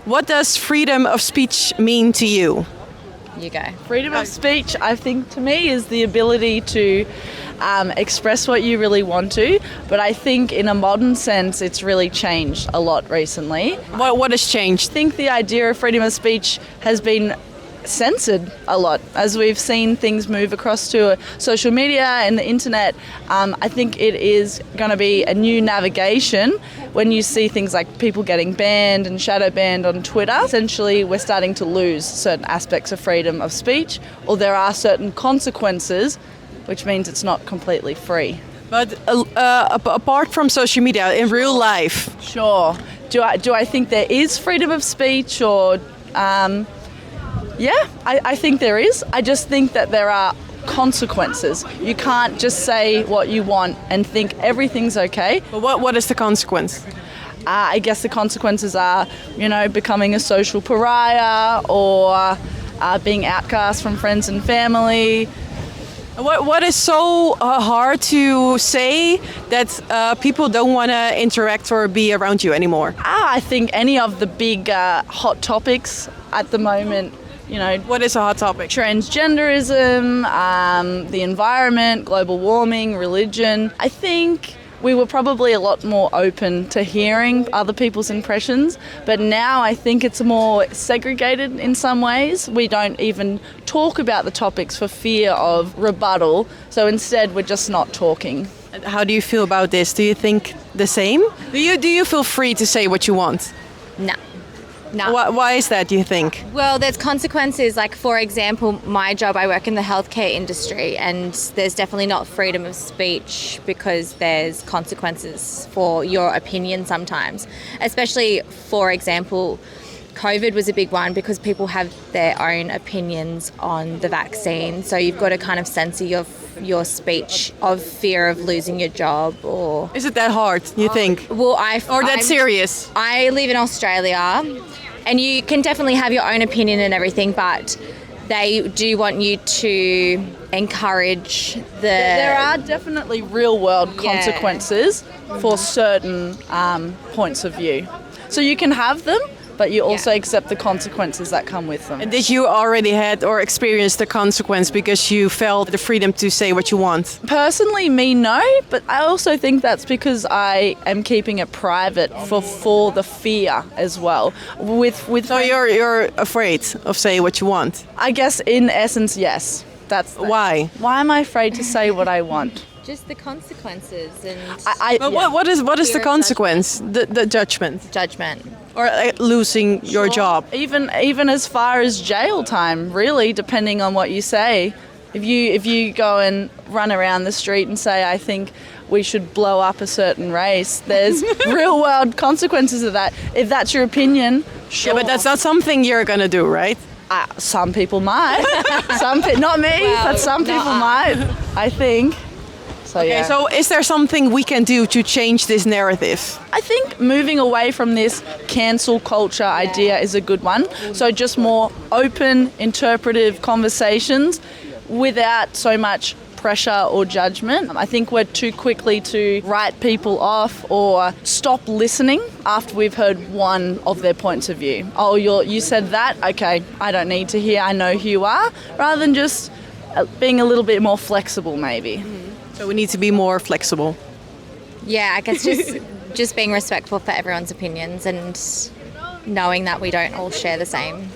What does freedom of speech mean to you? You go. Freedom of speech, I think, to me, is the ability to express what you really want to. But I think in a modern sense, it's really changed a lot recently. What has changed? I think the idea of freedom of speech has been censored a lot as we've seen things move across to social media and the internet. I think it is going to be a new navigation when you see things like people getting banned and shadow banned on Twitter. Essentially, we're starting to lose certain aspects of freedom of speech, or there are certain consequences, which means it's not completely free. But apart from social media, in real life? Sure. Do I think there is freedom of speech or... Yeah, I think there is. I just think that there are consequences. You can't just say what you want and think everything's okay. But what is the consequence? I guess the consequences are, becoming a social pariah or being outcast from friends and family. What is so hard to say that people don't want to interact or be around you anymore? I think any of the big hot topics at the moment. What is a hot topic? Transgenderism, the environment, global warming, religion. I think we were probably a lot more open to hearing other people's impressions, but now I think it's more segregated in some ways. We don't even talk about the topics for fear of rebuttal, so instead we're just not talking. How do you feel about this? Do you think the same? Do you feel free to say what you want? No. No. Why is that, do you think? Well, there's consequences. Like, for example, my job, I work in the healthcare industry, and there's definitely not freedom of speech because there's consequences for your opinion sometimes. Especially, for example, COVID was a big one because people have their own opinions on the vaccine. So you've got to kind of censor your speech of fear of losing your job. Or is it that hard, you think? Well, that serious? I live in Australia, and you can definitely have your own opinion and everything, but they do want you to encourage the... There are definitely real-world consequences for certain points of view. So you can have them, but you also accept the consequences that come with them. And did you already had or experience the consequence because you felt the freedom to say what you want? Personally, me, no, but I also think that's because I am keeping it private for the fear as well. So you're afraid of saying what you want? I guess in essence, yes. Why? Why am I afraid to say what I want? Just the consequences and... What is the consequence? The judgment? Judgment. Or losing your job? Even as far as jail time, really, depending on what you say. If you go and run around the street and say, I think we should blow up a certain race, there's real world consequences of that. If that's your opinion, sure. Yeah, but that's not something you're going to do, right? Some people might. Not me, but some people might, I think. So is there something we can do to change this narrative? I think moving away from this cancel culture idea is a good one. So just more open, interpretive conversations without so much pressure or judgment. I think we're too quickly to write people off or stop listening after we've heard one of their points of view. Oh, you said that? Okay, I don't need to hear, I know who you are. Rather than just being a little bit more flexible maybe. So we need to be more flexible. Yeah, I guess just being respectful for everyone's opinions and knowing that we don't all share the same.